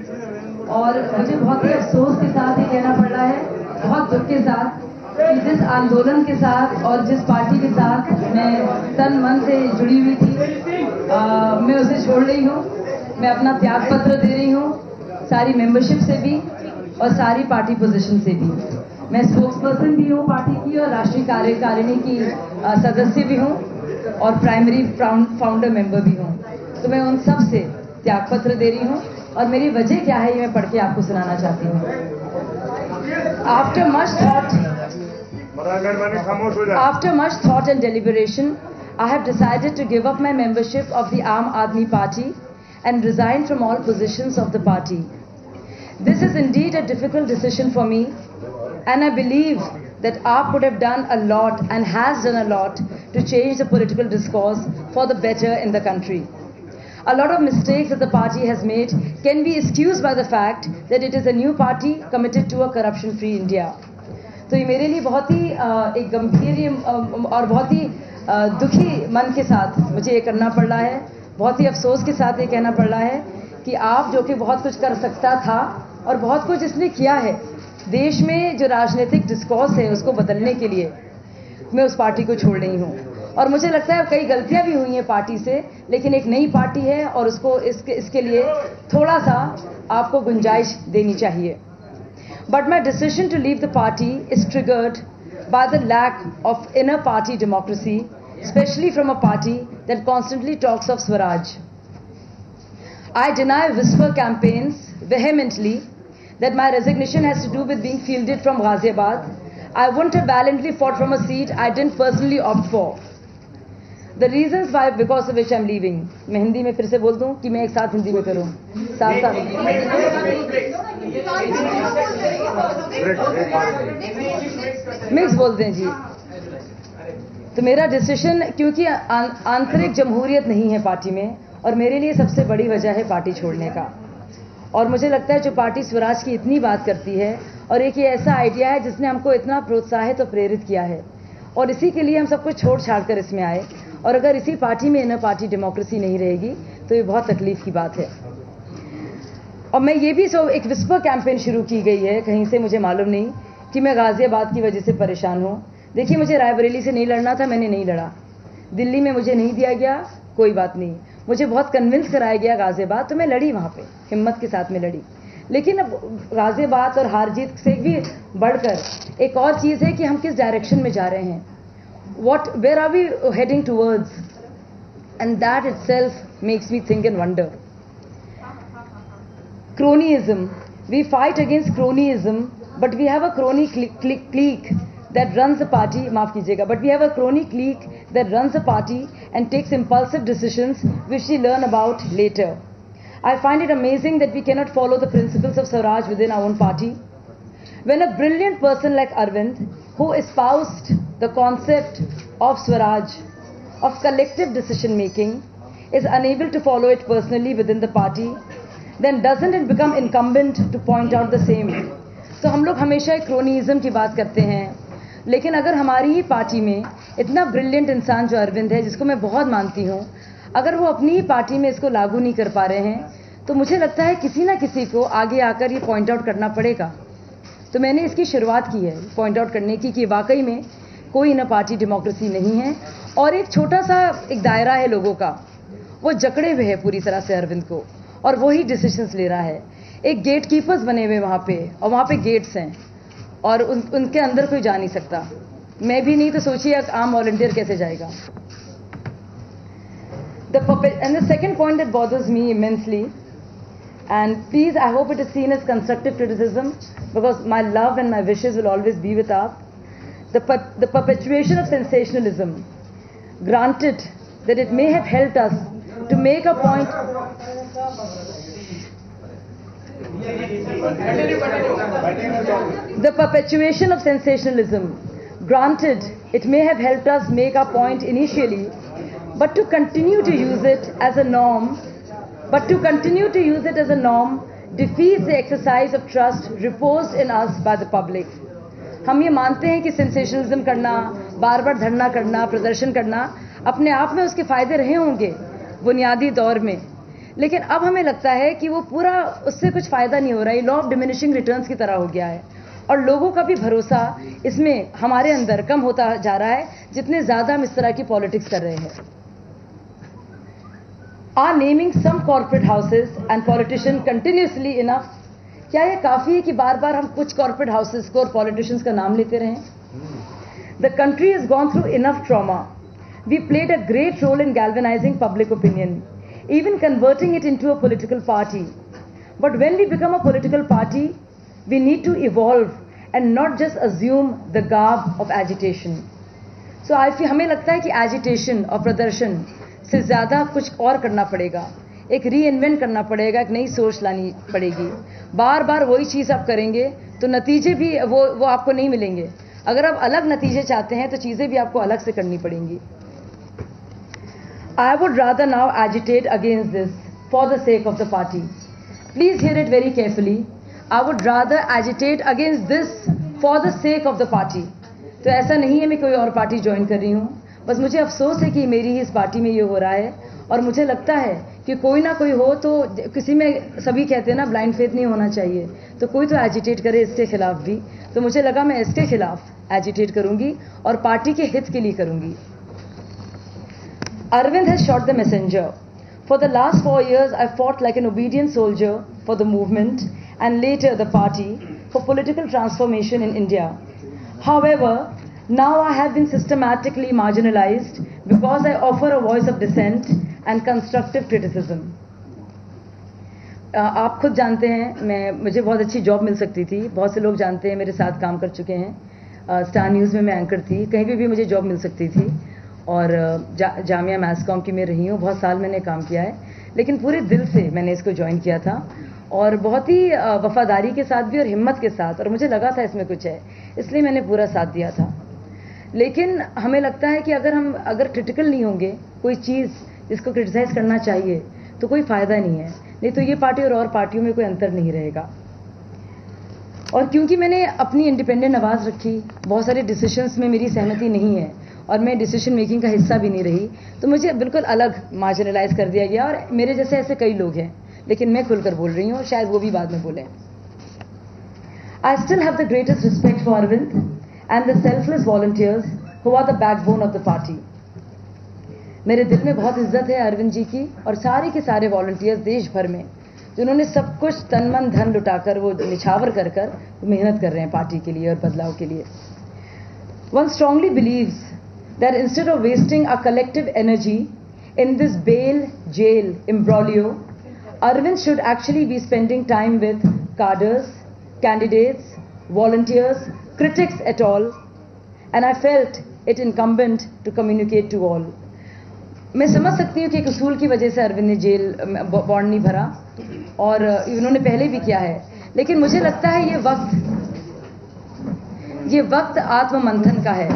और मुझे बहुत ही अफसोस के साथ ये कहना पड़ रहा है, बहुत दुख के साथ, कि जिस आंदोलन के साथ और जिस पार्टी के साथ मैं तन मन से जुड़ी हुई थी, मैं उसे छोड़ रही हूँ। मैं अपना त्याग पत्र दे रही हूँ, सारी मेंबरशिप से भी और सारी पार्टी पोजीशन से भी। मैं स्पोक्स पर्सन भी हूँ पार्टी की और राष्ट्रीय कार्यकारिणी की सदस्य भी हूँ और प्राइमरी फाउंडर मेंबर भी हूँ। तो मैं उन सब से त्याग पत्र दे रही हूँ और मेरी वजह क्या है ये मैं पढ़ के आपको सुनाना चाहती हूँ। After much thought and deliberation, I have decided to give up my membership of the Aam Aadmi Party and resign from all positions of the party. This is indeed a difficult decision for me, and I believe that AAP would have done a lot and has done a lot to change the political discourse for the better in the country. A lot of mistakes that the party has made can be excused by the fact that it is a new party committed to a corruption-free India. तो ये मेरे लिए बहुत ही एक गंभीर और बहुत ही दुखी मन के साथ मुझे ये करना पड़ रहा है। बहुत ही अफसोस के साथ ये कहना पड़ रहा है कि आप जो कि बहुत कुछ कर सकता था और बहुत कुछ इसने किया है देश में, जो राजनीतिक डिस्कोर्स है उसको बदलने के लिए, मैं उस पार्टी को छोड़ रही हूँ। और मुझे लगता है कई गलतियां भी हुई हैं पार्टी से, लेकिन एक नई पार्टी है और उसको इसके लिए थोड़ा सा आपको गुंजाइश देनी चाहिए। But my decision to leave the party is triggered by the lack of inner party democracy, especially from a party that constantly talks of Swaraj. I deny whisper campaigns vehemently that my resignation has to do with being fielded from Ghaziabad. I wouldn't have valiantly fought from a seat I didn't personally opt for. The reasons why, because of which I'm leaving. मैं हिंदी में फिर से बोल दूं कि मैं एक साथ हिंदी में करूं, साथ साथ मिक्स बोलते हैं जी। तो मेरा डिसीजन, क्योंकि आंतरिक जमहूरियत नहीं है पार्टी में, और मेरे लिए सबसे बड़ी वजह है पार्टी छोड़ने का। और मुझे लगता है जो पार्टी स्वराज की इतनी बात करती है, और एक ये ऐसा आइडिया है जिसने हमको इतना प्रोत्साहित और प्रेरित किया है, और इसी के लिए हम सब कुछ छोड़ छाड़ कर इसमें आए। और अगर इसी पार्टी में इनर पार्टी डेमोक्रेसी नहीं रहेगी तो ये बहुत तकलीफ की बात है। और मैं ये भी एक विस्पर कैंपेन शुरू की गई है कहीं से, मुझे मालूम नहीं, कि मैं गाजियाबाद की वजह से परेशान हूँ। देखिए, मुझे रायबरेली से नहीं लड़ना था, मैंने नहीं लड़ा। दिल्ली में मुझे नहीं दिया गया, कोई बात नहीं, मुझे बहुत कन्विंस कराया गया गाजियाबाद, तो मैं लड़ी वहाँ पे, हिम्मत के साथ में लड़ी। लेकिन अब गाजियाबाद और हार जीत से भी बढ़कर एक और चीज़ है कि हम किस डायरेक्शन में जा रहे हैं, where are we heading towards, and that itself makes me think and wonder. Cronyism, we fight against cronyism, but we have a crony clique that runs the party, maaf kijiyega, but we have a crony clique that runs the party and takes impulsive decisions which we learn about later. I find it amazing that we cannot follow the principles of Swaraj within our own party. When a brilliant person like Arvind, who espoused the concept of Swaraj, of collective decision making, is unable to follow it personally within the party, then doesn't it become incumbent to point out the same? तो हम लोग हमेशा एक cronyism की बात करते हैं, लेकिन अगर हमारी ही पार्टी में इतना ब्रिलियंट इंसान जो अरविंद है, जिसको मैं बहुत मानती हूँ, अगर वो अपनी ही पार्टी में इसको लागू नहीं कर पा रहे हैं, तो मुझे लगता है किसी ना किसी को आगे आकर ये पॉइंट आउट करना पड़ेगा। तो मैंने इसकी शुरुआत की है पॉइंट आउट करने की कि वाकई में कोई ना पार्टी डेमोक्रेसी नहीं है, और एक छोटा सा एक दायरा है लोगों का, वो जकड़े हुए है पूरी तरह से अरविंद को, और वही डिसीजंस ले रहा है। एक गेट कीपर्स बने हुए वहाँ पे, और वहाँ पे गेट्स हैं, और उनके अंदर कोई जा नहीं सकता। मैं भी नहीं, तो सोचिए एक आम वॉलंटियर कैसे जाएगा। And the second point that bothers me immensely, and please, I hope it is seen as constructive criticism, because my love and my wishes will always be with us. The perpetuation of sensationalism. Granted that it may have helped us to make a point. The perpetuation of sensationalism. Granted, it may have helped us make our point initially, but to continue to use it as a norm, defeats the exercise of trust reposed in us by the public. हम ये मानते हैं कि sensationalism करना, बार बार धरना करना, प्रदर्शन करना, अपने आप में उसके फायदे रहे होंगे बुनियादी दौर में, लेकिन अब हमें लगता है कि वो पूरा उससे कुछ फायदा नहीं हो रहा है, लॉ ऑफ डिमिनिशिंग रिटर्न्स की तरह हो गया है और लोगों का भी भरोसा इसमें हमारे अंदर कम होता जा रहा है जितने ज्यादा हम इस तरह की पॉलिटिक्स कर रहे हैं. Are naming some corporate houses and politicians continuously enough? क्या ये काफी है कि बार बार हम कुछ corporate houses को और politicians का नाम लेते रहें? The country has gone through enough trauma. We played a great role in galvanizing public opinion, even converting it into a political party. But when we become a political party, we need to evolve and not just assume the garb of agitation. So I feel हमें लगता है कि agitation और प्रदर्शन से ज़्यादा कुछ और करना पड़ेगा, एक रीइन्वेंट करना पड़ेगा, एक नई सोच लानी पड़ेगी. बार बार वही चीज़ आप करेंगे तो नतीजे भी वो आपको नहीं मिलेंगे. अगर आप अलग नतीजे चाहते हैं तो चीज़ें भी आपको अलग से करनी पड़ेंगी. I would rather now agitate against this for the sake of the party. Please hear it very carefully. I would rather agitate against this for the sake of the party. तो ऐसा नहीं है मैं कोई और पार्टी ज्वाइन कर रही हूँ, बस मुझे अफसोस है कि मेरी ही इस पार्टी में ये हो रहा है और मुझे लगता है कि कोई ना कोई हो तो किसी में, सभी कहते हैं ना ब्लाइंड फेथ नहीं होना चाहिए, तो कोई तो एजिटेट करे इसके खिलाफ भी. तो मुझे लगा मैं इसके खिलाफ एजिटेट करूंगी और पार्टी के हित के लिए करूंगी. Arvind has shot the messenger. For the last 4 years, I fought like an obedient soldier for the movement and later the party for political transformation in India. However, now I have been systematically marginalized because I offer a voice of dissent and constructive criticism. आप खुद जानते हैं मुझे बहुत अच्छी job मिल सकती थी, बहुत से लोग जानते हैं, मेरे साथ काम कर चुके हैं. स्टार न्यूज़ में मैं एंकर थी, कहीं भी मुझे जॉब मिल सकती थी और जामिया मैस कॉम की मैं रही हूँ, बहुत साल मैंने काम किया है, लेकिन पूरे दिल से मैंने इसको ज्वाइन किया था और बहुत ही वफादारी के साथ भी और हिम्मत के साथ, और मुझे लगा था इसमें कुछ है, इसलिए मैंने पूरा साथ दिया था. लेकिन हमें लगता है कि अगर क्रिटिकल नहीं होंगे कोई चीज़ जिसको क्रिटिसाइज करना चाहिए तो कोई फ़ायदा नहीं है, नहीं तो ये पार्टी और पार्टियों में कोई अंतर नहीं रहेगा. और क्योंकि मैंने अपनी इंडिपेंडेंट आवाज़ रखी, बहुत सारे डिसीजंस में मेरी सहमति नहीं है और मैं डिसीजन मेकिंग का हिस्सा भी नहीं रही, तो मुझे बिल्कुल अलग मार्जिनलाइज कर दिया गया. और मेरे जैसे ऐसे कई लोग हैं, लेकिन मैं खुलकर बोल रही हूँ, शायद वो भी बाद में बोलें. I still have the greatest respect for Arvind and the selfless volunteers who are the backbone of the party. मेरे दिल में बहुत इज्जत है अरविंद जी की और सारे के सारे वॉलंटियर्स देश भर में जिन्होंने सब कुछ तन मन धन लुटाकर, वो निछावर कर मेहनत कर रहे हैं पार्टी के लिए और बदलाव के लिए. One strongly believes that instead of wasting our collective energy in this bail jail imbroglio, Arvind should actually be spending time with cadres, candidates, volunteers, critics et al. And I felt it incumbent to communicate to all. मैं समझ सकती हूँ कि एक उसूल की वजह से अरविंद ने जेल बॉन्ड नहीं भरा और इन्होंने पहले भी किया है, लेकिन मुझे लगता है ये वक्त आत्ममंथन का है.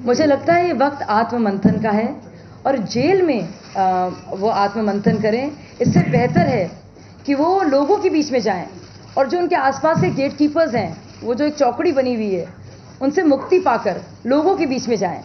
मुझे लगता है ये वक्त आत्ममंथन का है और जेल में वो आत्ममंथन करें. इससे बेहतर है कि वो लोगों के बीच में जाएं और जो उनके आसपास के गेट कीपर्स हैं, वो जो एक चौकड़ी बनी हुई है, उनसे मुक्ति पाकर लोगों के बीच में जाएं.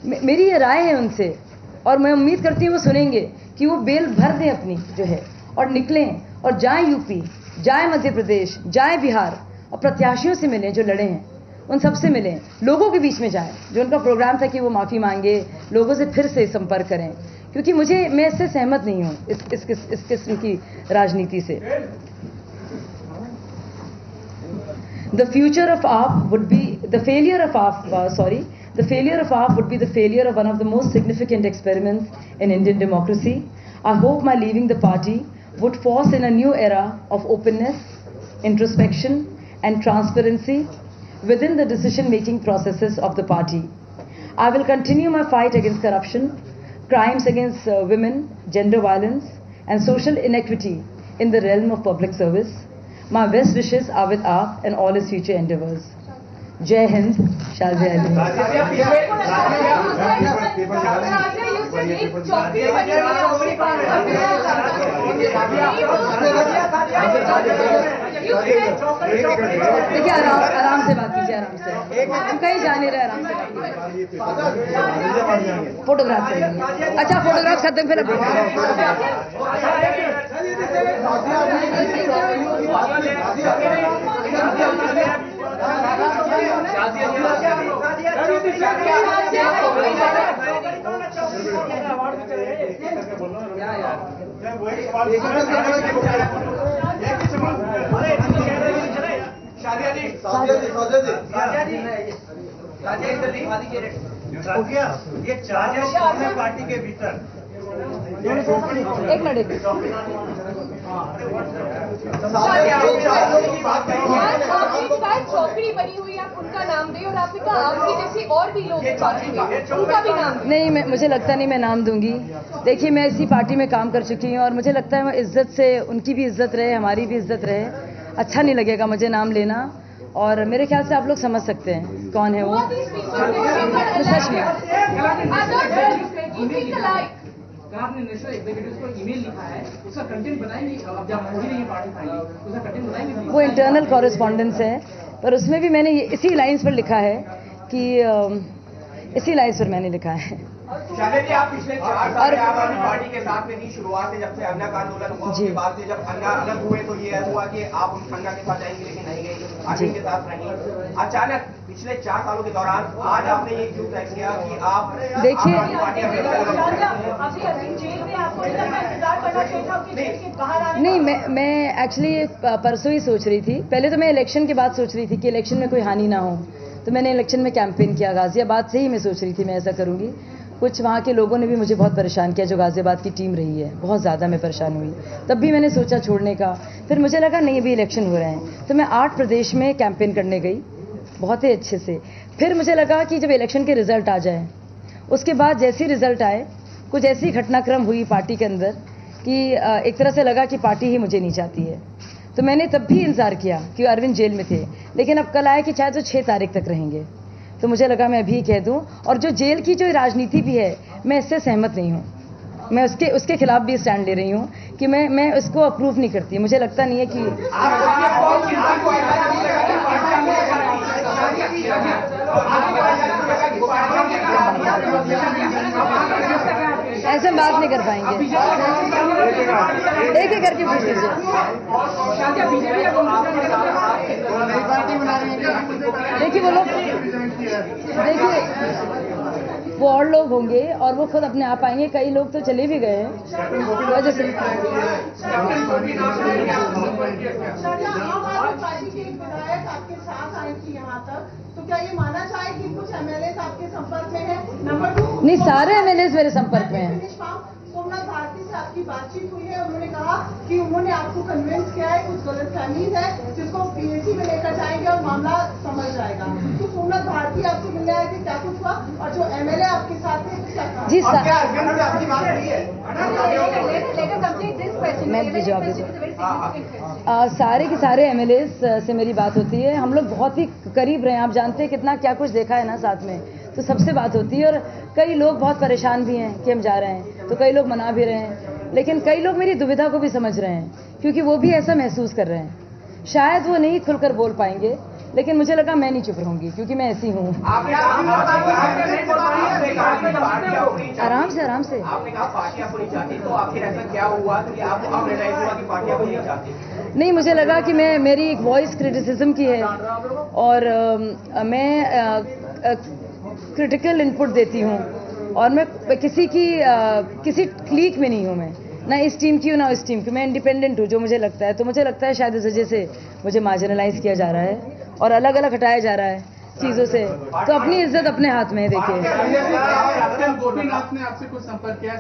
मेरी ये राय है उनसे और मैं उम्मीद करती हूँ वो सुनेंगे कि वो बेल भर दें अपनी जो है और निकलें और जाएं यूपी, जाएं मध्य प्रदेश, जाएं बिहार और प्रत्याशियों से मिलें जो लड़े हैं, उन सबसे मिलें, लोगों के बीच में जाएं. जो उनका प्रोग्राम था कि वो माफ़ी मांगे, लोगों से फिर से संपर्क करें, क्योंकि मैं इससे सहमत नहीं हूँ इस किस्म की राजनीति से. The failure of AAP would be the failure of one of the most significant experiments in Indian democracy. I hope my leaving the party would force in a new era of openness, introspection and transparency within the decision-making processes of the party. I will continue my fight against corruption, crimes against women, gender violence and social inequity in the realm of public service. My best wishes are with AAP and all his future endeavours. Jai Hind, Shall Jai Hind. देखिए आराम से बात कीजिए, आराम से, हम कहीं जा नहीं रहे, आराम से बात कीजिए। फोटोग्राफ करेंगे, अच्छा फोटोग्राफ खत्म, फिर हो गया ये चार्ज पार्टी के भीतर एक मिनट चौकड़ी बनी हुई, आप उनका नाम दें, और आपने कहा आपकी जैसे और भी लोग पार्टी में, उनका भी नाम नहीं, मुझे लगता नहीं मैं नाम दूंगी। देखिए मैं इसी पार्टी में काम कर चुकी हूँ और मुझे लगता है मैं इज्जत से, उनकी भी इज्जत रहे, हमारी भी इज्जत रहे। अच्छा नहीं लगेगा मुझे नाम लेना, और मेरे ख्याल से आप लोग समझ सकते हैं कौन है वो। सच में आपने नेशनल एग्जीक्यूटिव्स को ईमेल लिखा है, उसका कंटेंट बताएंगे? अब जब मोदी ने ये पार्टी खाई, उसका कंटेंट बताएंगे? वो इंटरनल कॉरेस्पॉन्डेंस है, पर उसमें भी मैंने इसी लाइंस पर लिखा है कि इसी लाइंस पर मैंने लिखा है। शालिया जी, आप पिछले 4 साल आम आदमी पार्टी के साथ में थी, शुरुआत से जब से अन्ना का आंदोलन हुआ, उसके बाद से जब अन्ना अलग हुए तो ये हुआ कि आप अन्ना के साथ जाएंगे, लेकिन नहीं गई, पार्टी के साथ रही। अचानक पिछले 4 सालों के दौरान आज आपने ये क्यों तय किया कि आप देखिए, नहीं मैं एक्चुअली परसों ही सोच रही थी। पहले तो मैं इलेक्शन के बाद सोच रही थी कि इलेक्शन में कोई हानि ना हो, तो मैंने इलेक्शन में कैंपेन किया। गाजियाबाद से ही मैं सोच रही थी मैं ऐसा करूंगी। कुछ वहाँ के लोगों ने भी मुझे बहुत परेशान किया, जो गाजियाबाद की टीम रही है, बहुत ज़्यादा मैं परेशान हुई। तब भी मैंने सोचा छोड़ने का, फिर मुझे लगा नहीं अभी इलेक्शन हो रहे हैं, तो मैं 8 प्रदेश में कैंपेन करने गई बहुत ही अच्छे से। फिर मुझे लगा कि जब इलेक्शन के रिजल्ट आ जाए, उसके बाद जैसे ही रिजल्ट आए, कुछ ऐसी घटनाक्रम हुई पार्टी के अंदर कि एक तरह से लगा कि पार्टी ही मुझे नहीं चाहती है। तो मैंने तब भी इंतजार किया कि अरविंद जेल में थे, लेकिन अब कल आया कि शायद वो 6 तारीख तक रहेंगे, तो मुझे लगा मैं अभी कह दूं। और जो जेल की जो राजनीति भी है, मैं इससे सहमत नहीं हूं। मैं उसके खिलाफ भी स्टैंड ले रही हूं कि मैं उसको अप्रूव नहीं करती। मुझे लगता नहीं है कि ऐसे बात नहीं कर पाएंगे। एक एक करके पूछ लीजिए। देखिए वो लोग, देखिए वो और लोग होंगे और वो खुद अपने आप आएंगे। कई लोग तो चले भी गए हैं वजह से। तो क्या ये माना जाए कि कुछ एमएलए आपके संपर्क में है? नंबर 2, नहीं सारे एमएलए मेरे संपर्क में हैं। सोमनाथ भारती से आपकी बातचीत हुई है, उन्होंने कहा कि उन्होंने आपको कन्विंस किया है, कुछ गलतफहमी है जिसको पीएसी में लेकर जाएंगे और मामला समझ जाएगा। तो सोमनाथ भारती आपसे मिलने आए थे, क्या कुछ हुआ? और जो एमएलए आपके साथ थे क्या कहा? जी सर, मैं जवाब दे दूं। सारे के सारे एमएलए से मेरी बात होती है। हम लोग बहुत ही करीब रहे हैं, आप जानते हैं कितना क्या कुछ देखा है ना साथ में, तो सबसे बात होती है। और कई लोग बहुत परेशान भी हैं कि हम जा रहे हैं, तो कई लोग मना भी रहे हैं, लेकिन कई लोग मेरी दुविधा को भी समझ रहे हैं, क्योंकि वो भी ऐसा महसूस कर रहे हैं। शायद वो नहीं खुलकर बोल पाएंगे, लेकिन मुझे लगा मैं नहीं चुप रहूंगी, क्योंकि मैं ऐसी हूँ। आराम से आराम से। आपने कहा पार्टी आपको नहीं चाहती, तो आखिर ऐसा क्या हुआ कि आपको अब रियलाइज हुआ कि पार्टी आपको नहीं चाहती? नहीं, मुझे लगा कि मेरी एक वॉइस क्रिटिसिज्म की है और मैं क्रिटिकल इनपुट देती हूँ, और मैं किसी क्लीक में नहीं हूँ। मैं ना इस टीम की हूँ ना उस टीम की, मैं इंडिपेंडेंट हूँ जो मुझे लगता है। तो मुझे लगता है शायद इस वजह से मुझे मार्जिनलाइज किया जा रहा है और अलग अलग हटाया जा रहा है चीजों से। तो अपनी इज्जत अपने हाथ में है। देखिए गोपीनाथ ने आपसे कुछ संपर्क किया?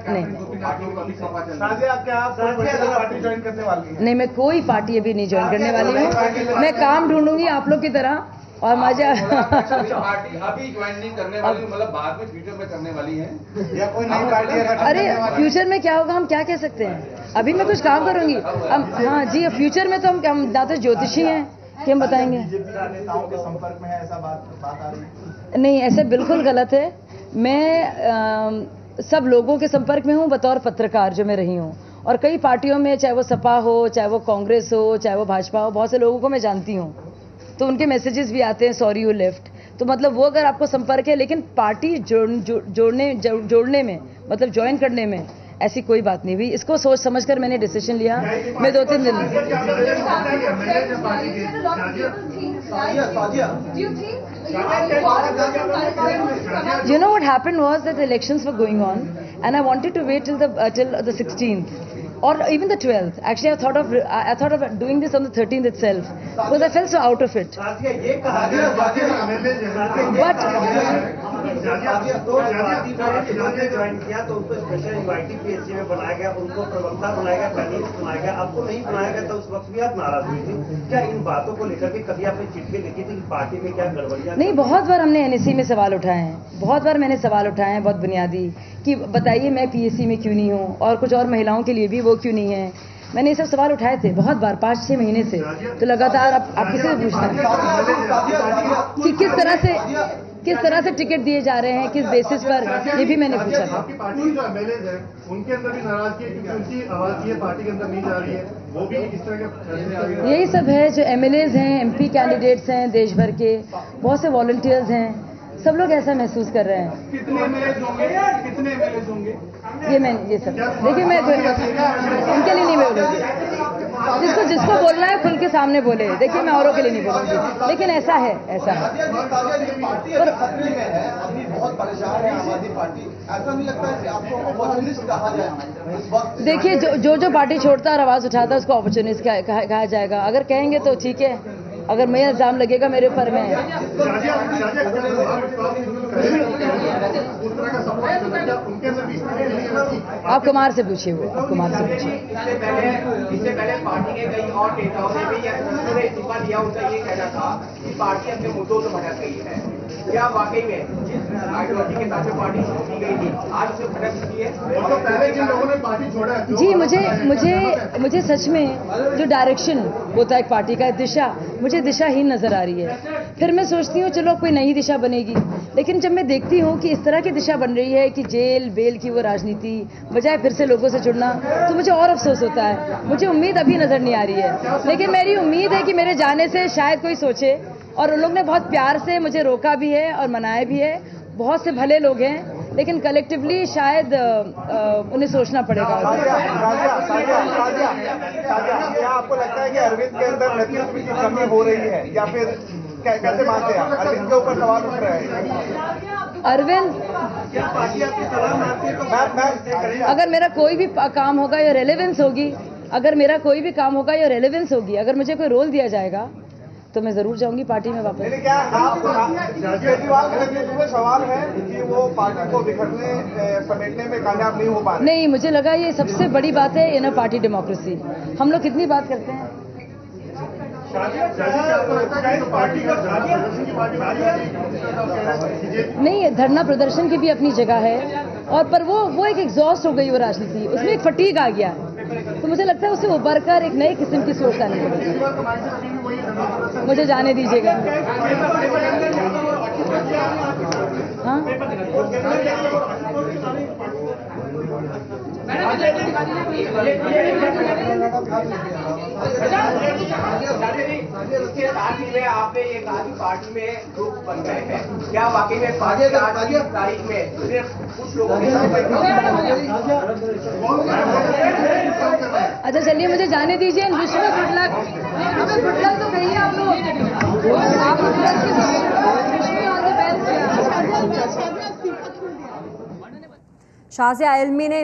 नहीं, मैं कोई पार्टी अभी नहीं ज्वाइन करने वाली हूँ। मैं काम ढूंढूंगी आप लोग की तरह, और मजा पार्टी अभी ज्वाइन नहीं करने वाली, मतलब बाद में फ्यूचर में करने वाली है या कोई नई पार्टी? अरे फ्यूचर में क्या होगा हम क्या कह सकते हैं। अभी मैं कुछ काम करूंगी। हाँ जी, फ्यूचर में तो हम ना तो ज्योतिषी हैं कि हम बताएंगे। नेताओं के संपर्क में है, ऐसा बात आ रही है? नहीं, ऐसे बिल्कुल गलत है। मैं सब लोगों के संपर्क में हूँ बतौर पत्रकार जो मैं रही हूँ, और कई पार्टियों में, चाहे वो सपा हो, चाहे वो कांग्रेस हो, चाहे वो भाजपा हो, बहुत से लोगों को मैं जानती हूँ, तो उनके मैसेजेस भी आते हैं सॉरी यू लेफ्ट। तो मतलब वो अगर आपको संपर्क है, लेकिन पार्टी जोड़ने में, मतलब ज्वाइन करने में ऐसी कोई बात नहीं हुई। इसको सोच समझकर मैंने डिसीजन लिया। मैं 2-3 दिन You know what happened was that the elections were going on and I wanted to wait till the 16th or even the 12th. Actually, I thought of doing this on the 13th itself because I felt so out of it. But join किया तो उनको special invitee PSC में बनाया गया, उनको प्रवक्ता बनाया गया, पैनलिस्ट बनाया गया, आपको नहीं बनाया गया, तो उस वक्त भी आप नाराज हुई थी। क्या इन बातों को लेकर के कभी आपने चिट्ठी लिखी थी कि पार्टी में क्या गड़बड़ियां? नहीं, बहुत बार हमने एनएससी में सवाल उठाए हैं, बहुत बार मैंने सवाल उठाए हैं बहुत बुनियादी, कि बताइए मैं पीएससी में क्यों नहीं हूँ और कुछ और महिलाओं के लिए भी वो क्यों नहीं है। मैंने ये सब सवाल उठाए थे बहुत बार, 5-6 महीने से। तो लगातार आप किसी से पूछना कि किस तरह से टिकट दिए जा रहे हैं, किस बेसिस पर, ये भी मैंने पूछा था। आपकी पार्टी जो एमएलए हैं उनके अंदर भी नाराजगी है क्योंकि उनकी आवाज ये पार्टी के अंदर नहीं जा रही है, वो भी इस तरह के। यही सब है जो एमएलएज हैं, एमपी कैंडिडेट्स हैं देश भर के, बहुत से वॉलंटियर्स हैं, सब लोग ऐसा महसूस कर रहे हैं। कितने एमएलएज होंगे? ये सब देखिए, मैं उनके लिए नहीं बोलूँगी, जिसको बोलना है खुल के सामने बोले। देखिए, मैं औरों के लिए नहीं बोलूँगी, लेकिन ऐसा है। पार्टी है, अभी बहुत परेशान है आम आदमी पार्टी, ऐसा नहीं लगता है कि आपको अपॉर्चुनिस्ट कहा जाए इस वक्त? देखिए, जो पार्टी छोड़ता और आवाज उठाता है उसको अपॉर्चुनिस्ट कहा जाएगा। अगर कहेंगे तो ठीक है, अगर मैं इल्जाम लगेगा मेरे ऊपर में। आप कुमार से पूछिए, आप कुमार से पूछिए। इससे पहले पार्टी के कई और नेताओं ने भी इस्तीफा दिया, उनका ये कहना था कि पार्टी अपने मुद्दों से भटक गई है। क्या वाकई में जिस आइडियोलॉजी के साथ पार्टी शुरू की गई थी आज उसे भटक चुकी है? और तो पहले जिन लोगों ने पार्टी छोड़ा है, जी, मुझे सच में जो डायरेक्शन होता है एक पार्टी का, दिशा, मुझे दिशाहीन नजर आ रही है। फिर मैं सोचती हूँ चलो कोई नई दिशा बनेगी, लेकिन जब मैं देखती हूँ कि इस तरह की दिशा बन रही है कि जेल बेल की वो राजनीति बजाय फिर से लोगों से जुड़ना, तो मुझे और अफसोस होता है। मुझे उम्मीद अभी नजर नहीं आ रही है, लेकिन मेरी उम्मीद है कि मेरे जाने से शायद कोई सोचे, और उन लोग ने बहुत प्यार से मुझे रोका भी है और मनाया भी है। बहुत से भले लोग हैं, लेकिन कलेक्टिवली शायद उन्हें सोचना पड़ेगा। क्या आपको लगता है कि अरविंद के अंदर नेतृत्व की कमी हो रही है, या फिर कैसे मानते हैं आप? अरविंद के ऊपर सवाल उठ रहे हैं। अरविंद, अगर मेरा कोई भी काम होगा या रेलेवेंस होगी, अगर मुझे कोई रोल दिया जाएगा तो मैं जरूर जाऊंगी पार्टी में वापस। लेकिन क्या केजरीवाल के नेतृत्व में सवाल है कि वो पार्टी को बिखरने समेटने में कामयाब नहीं हो पा रहे? नहीं, मुझे लगा ये सबसे बड़ी बात है इन पार्टी डेमोक्रेसी। हम लोग कितनी बात करते हैं। नहीं, धरना प्रदर्शन की भी अपनी जगह है, और पर वो एक एग्जॉस्ट हो गई वो राजनीति, उसमें एक फटीग आ गया, तो मुझे लगता है उससे उभर कर एक नई किस्म की सोच आनी पड़ेगी। मुझे जाने दीजिएगा। हाँ, इसके साथ ही में आपने ये कहा कि पार्टी में ग्रुप बन गए हैं, क्या वाकई में पार्टी आज की तारीख में सिर्फ कुछ लोगों के साथ? अच्छा चलिए, मुझे जाने दीजिए। विश्व में गुड लक, हमें गुड लक तो कहिए आप लोग। शाज़िया इल्मी ने